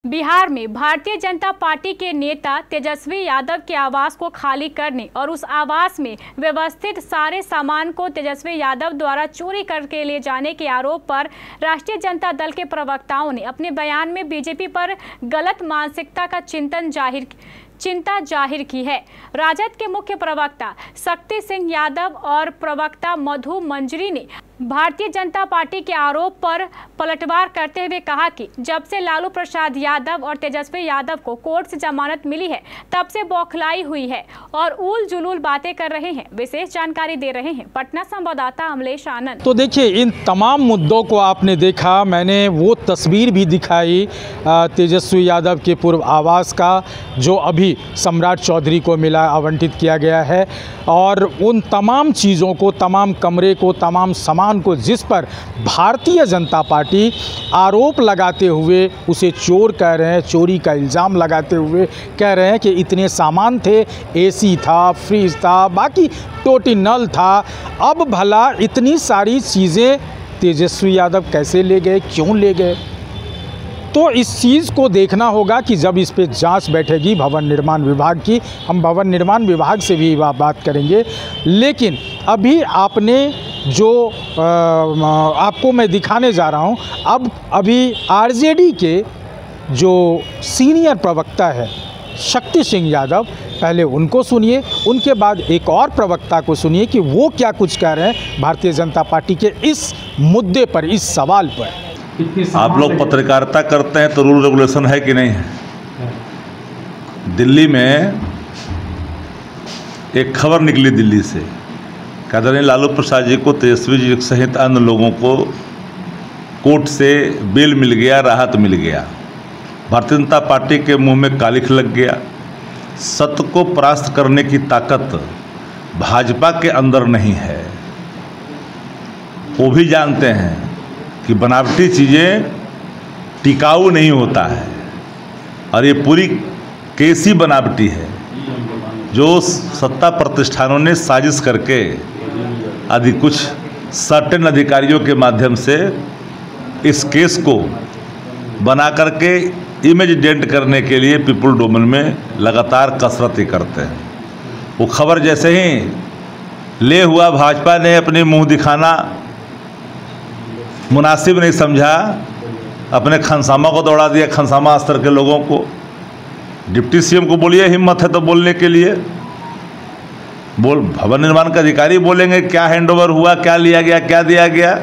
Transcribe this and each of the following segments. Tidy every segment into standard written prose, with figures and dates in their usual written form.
बिहार में भारतीय जनता पार्टी के नेता तेजस्वी यादव के आवास को खाली करने और उस आवास में व्यवस्थित सारे सामान को तेजस्वी यादव द्वारा चोरी करके ले जाने के आरोप पर राष्ट्रीय जनता दल के प्रवक्ताओं ने अपने बयान में बीजेपी पर गलत मानसिकता का चिंता जाहिर की है। राजद के मुख्य प्रवक्ता शक्ति सिंह यादव और प्रवक्ता मधु मंजरी ने भारतीय जनता पार्टी के आरोप पर पलटवार करते हुए कहा कि जब से लालू प्रसाद यादव और तेजस्वी यादव को कोर्ट से जमानत मिली है तब से बौखलाई हुई है और उल जुलूल बातें कर रहे हैं। विशेष जानकारी दे रहे हैं पटना संवाददाता अमलेश आनंद। तो देखिए, इन तमाम मुद्दों को आपने देखा, मैंने वो तस्वीर भी दिखाई तेजस्वी यादव के पूर्व आवास का जो अभी सम्राट चौधरी को मिला, आवंटित किया गया है, और उन तमाम चीज़ों को, तमाम कमरे को, तमाम सामान को, जिस पर भारतीय जनता पार्टी आरोप लगाते हुए उसे चोर कह रहे हैं, चोरी का इल्ज़ाम लगाते हुए कह रहे हैं कि इतने सामान थे, एसी था, फ्रिज था, बाकी टोटी नल था। अब भला इतनी सारी चीज़ें तेजस्वी यादव कैसे ले गए, क्यों ले गए? तो इस चीज़ को देखना होगा कि जब इस पे जांच बैठेगी भवन निर्माण विभाग की, हम भवन निर्माण विभाग से भी बात करेंगे। लेकिन अभी आपने जो आपको मैं दिखाने जा रहा हूं, अभी आरजेडी के जो सीनियर प्रवक्ता है शक्ति सिंह यादव, पहले उनको सुनिए, उनके बाद एक और प्रवक्ता को सुनिए कि वो क्या कुछ कह रहे हैं भारतीय जनता पार्टी के इस मुद्दे पर, इस सवाल पर। आप लोग पत्रकारिता करते हैं तो रूल रेगुलेशन है कि नहीं है? दिल्ली में एक खबर निकली दिल्ली से, कहते हैं लालू प्रसाद जी को, तेजस्वी जी सहित अन्य लोगों को कोर्ट से बेल मिल गया, राहत मिल गया। भारतीय जनता पार्टी के मुंह में कालिख लग गया। सत्य को परास्त करने की ताकत भाजपा के अंदर नहीं है। वो भी जानते हैं कि बनावटी चीज़ें टिकाऊ नहीं होता है, और ये पूरी केस ही बनावटी है जो सत्ता प्रतिष्ठानों ने साजिश करके कुछ सर्टेन अधिकारियों के माध्यम से इस केस को बना करके इमेज डेंट करने के लिए पीपुल डोमेन में लगातार कसरत ही करते हैं। वो खबर जैसे ही ले हुआ, भाजपा ने अपनी मुंह दिखाना मुनासिब नहीं समझा, अपने खनसामा को दौड़ा दिया, खनसामा स्तर के लोगों को। डिप्टी सीएम को बोलिए, हिम्मत है तो बोलने के लिए भवन निर्माण का अधिकारी बोलेंगे क्या हैंडओवर हुआ, क्या लिया गया, क्या दिया गया।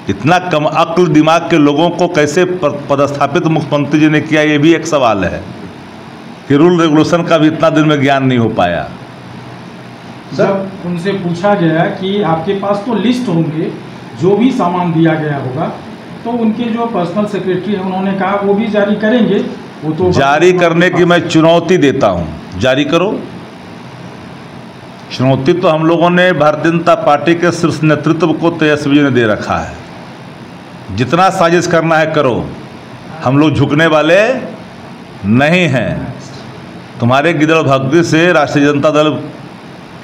इतना कम अक्ल दिमाग के लोगों को कैसे पदस्थापित मुख्यमंत्री जी ने किया, ये भी एक सवाल है कि रूल रेगुलेशन का भी इतना दिन में ज्ञान नहीं हो पाया। सर, उनसे पूछा गया कि आपके पास तो लिस्ट होंगे, जो भी सामान दिया गया होगा, तो उनके जो पर्सनल सेक्रेटरी हैं उन्होंने कहा वो भी जारी करेंगे। वो तो जारी करने की मैं चुनौती देता हूं, जारी करो। चुनौती तो हम लोगों ने भारतीय जनता पार्टी के शीर्ष नेतृत्व को तेजस्वी जी ने दे रखा है। जितना साजिश करना है करो, हम लोग झुकने वाले नहीं हैं। तुम्हारे गिदड़ भक्ति से राष्ट्रीय जनता दल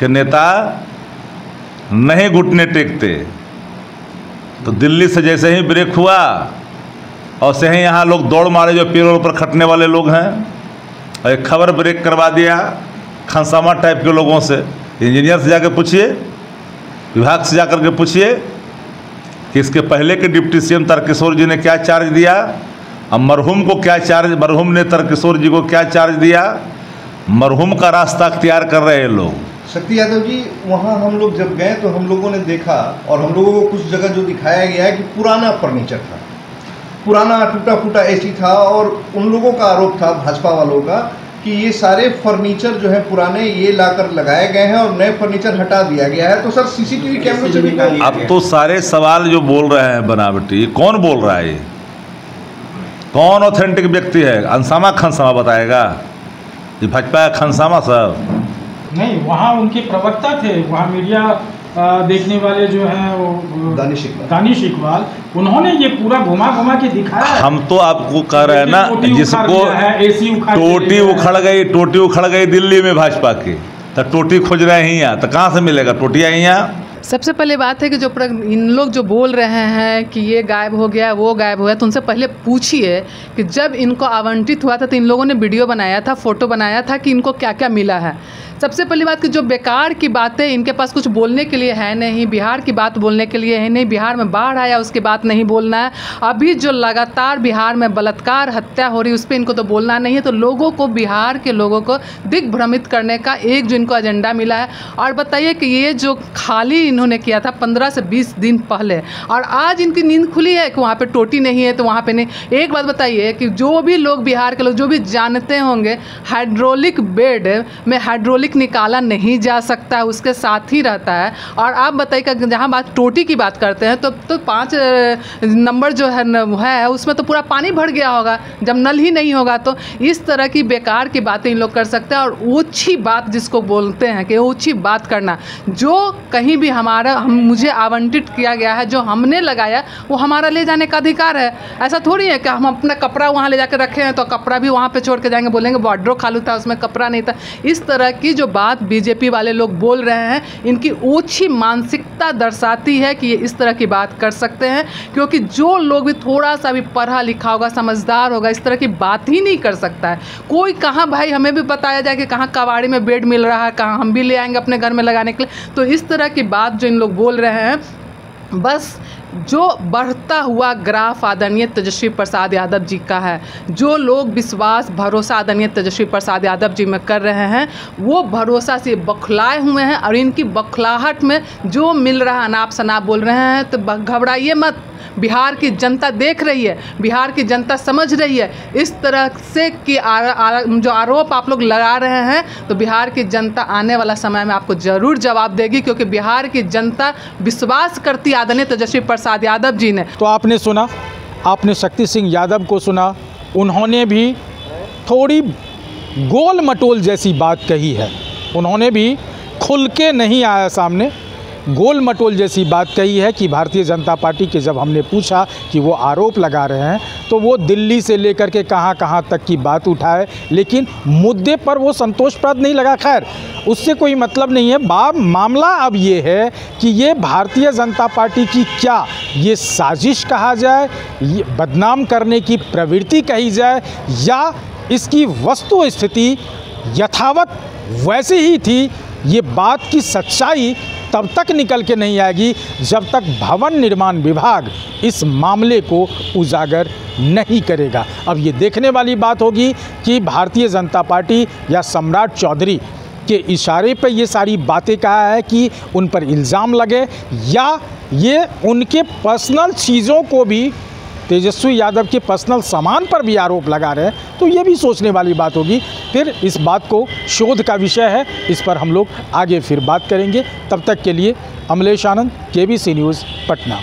के नेता नहीं घुटने टेकते। तो दिल्ली से जैसे ही ब्रेक हुआ और से ही यहाँ लोग दौड़ मारे जो पेरोल पर खटने वाले लोग हैं, और एक खबर ब्रेक करवा दिया खनसामा टाइप के लोगों से। इंजीनियर से जाकर पूछिए, विभाग से जाकर के पूछिए कि इसके पहले के डिप्टी सीएम तारकिशोर जी ने क्या चार्ज दिया, अब मरहूम को क्या चार्ज, मरहूम ने तारकिशोर जी को क्या चार्ज दिया। मरहूम का रास्ता अख्तियार कर रहे हैं लोग। शक्ति यादव जी, वहाँ हम लोग जब गए तो हम लोगों ने देखा, और हम लोगों को कुछ जगह जो दिखाया गया है कि पुराना फर्नीचर था, पुराना टूटा फूटा एसी था, और उन लोगों का आरोप था, भाजपा वालों का, कि ये सारे फर्नीचर जो है पुराने ये लाकर लगाए गए हैं और नए फर्नीचर हटा दिया गया है। तो सर सीसीटीवी कैमरे से भी अब तो सारे सवाल जो बोल रहे हैं बनावटी, कौन बोल रहा है? ये कौन ऑथेंटिक व्यक्ति है? अंसामा खनसामा बताएगा? ये भाजपा खनसामा साहब नहीं, वहाँ उनके प्रवक्ता थे, वहाँ मीडिया देखने वाले जो हैं वो दानिश इकबाल, उन्होंने ये पूरा घुमा के दिखाया। हम तो आपको कह रहे हैं ना, जिसको टोटी उखड़ गई दिल्ली में भाजपा की, तो टोटी खोज रहे हैं यहाँ, तो कहाँ से मिलेगा टोटियाँ? यहाँ सबसे पहले बात है कि इन लोग जो बोल रहे हैं कि ये गायब हो गया, वो गायब हो गया, तो उनसे पहले पूछिए कि जब इनको आवंटित हुआ था तो इन लोगों ने वीडियो बनाया था, फ़ोटो बनाया था कि इनको क्या क्या मिला है। सबसे पहली बात कि जो बेकार की बातें, इनके पास कुछ बोलने के लिए है नहीं, बिहार की बात बोलने के लिए है नहीं, बिहार में बाढ़ आया उसकी बात नहीं बोलना है, अभी जो लगातार बिहार में बलात्कार हत्या हो रही उस पर इनको तो बोलना नहीं है। तो लोगों को, बिहार के लोगों को दिग्भ्रमित करने का एक जो इनको एजेंडा मिला है। और बताइए कि ये जो खाली इन्होंने किया था 15 से 20 दिन पहले, और आज इनकी नींद खुली है कि वहाँ पे टोटी नहीं है तो वहाँ पे नहीं। एक बात बताइए कि जो भी लोग, बिहार के लोग जो भी जानते होंगे, हाइड्रोलिक बेड में हाइड्रोलिक निकाला नहीं जा सकता है, उसके साथ ही रहता है। और आप बताइए कि जहाँ बात टोटी की बात करते हैं तो 5 नंबर जो है उसमें तो पूरा पानी भर गया होगा जब नल ही नहीं होगा। तो इस तरह की बेकार की बातें इन लोग कर सकते हैं। और ऊंची बात जिसको बोलते हैं कि ऊंची बात करना, जो कहीं भी मुझे आवंटित किया गया है, जो हमने लगाया वो हमारा ले जाने का अधिकार है। ऐसा थोड़ी है कि हम अपना कपड़ा वहाँ ले जाकर रखे हैं तो कपड़ा भी वहाँ पे छोड़ के जाएंगे, बोलेंगे बॉर्डर खाली था उसमें कपड़ा नहीं था। इस तरह की जो बात बीजेपी वाले लोग बोल रहे हैं, इनकी ऊंची मानसिकता दर्शाती है कि ये इस तरह की बात कर सकते हैं। क्योंकि जो लोग भी थोड़ा सा भी पढ़ा लिखा होगा, समझदार होगा, इस तरह की बात ही नहीं कर सकता है कोई। कहाँ भाई हमें भी बताया जाए कि कहाँ कबाड़ी में बेड मिल रहा है, कहाँ हम भी ले आएंगे अपने घर में लगाने के लिए। तो इस तरह की बात जो इन लोग बोल रहे हैं, बस जो बढ़ता हुआ ग्राफ आदरणीय तेजस्वी प्रसाद यादव जी का है, जो लोग विश्वास भरोसा आदरणीय तेजस्वी प्रसाद यादव जी में कर रहे हैं, वो भरोसा से बौखलाए हुए हैं। और इनकी बौखलाहट में जो मिल रहा है अनाप शनाप बोल रहे हैं। तो घबराइए मत, बिहार की जनता देख रही है, बिहार की जनता समझ रही है। इस तरह से कि जो आरोप आप लोग लगा रहे हैं, तो बिहार की जनता आने वाला समय में आपको ज़रूर जवाब देगी। क्योंकि बिहार की जनता विश्वास करती आदरणीय तेजस्वी प्रसाद यादव जी ने। तो आपने सुना, आपने शक्ति सिंह यादव को सुना, उन्होंने भी थोड़ी गोल मटोल जैसी बात कही है। उन्होंने भी खुल के नहीं आया सामने, गोल मटोल जैसी बात कही है कि भारतीय जनता पार्टी के जब हमने पूछा कि वो आरोप लगा रहे हैं तो वो दिल्ली से लेकर के कहाँ कहाँ तक की बात उठाए, लेकिन मुद्दे पर वो संतोषप्रद नहीं लगा। खैर, उससे कोई मतलब नहीं है। मामला अब ये है कि ये भारतीय जनता पार्टी की क्या ये साजिश कहा जाए, ये बदनाम करने की प्रवृत्ति कही जाए, या इसकी वस्तु स्थिति यथावत वैसे ही थी। ये बात की सच्चाई तब तक निकल के नहीं आएगी जब तक भवन निर्माण विभाग इस मामले को उजागर नहीं करेगा। अब ये देखने वाली बात होगी कि भारतीय जनता पार्टी या सम्राट चौधरी के इशारे पर ये सारी बातें कहा है कि उन पर इल्ज़ाम लगे, या ये उनके पर्सनल चीज़ों को भी, तेजस्वी यादव के पर्सनल सामान पर भी आरोप लगा रहे हैं। तो ये भी सोचने वाली बात होगी। फिर इस बात को शोध का विषय है, इस पर हम लोग आगे फिर बात करेंगे। तब तक के लिए अमलेश आनंद, KBC न्यूज़, पटना।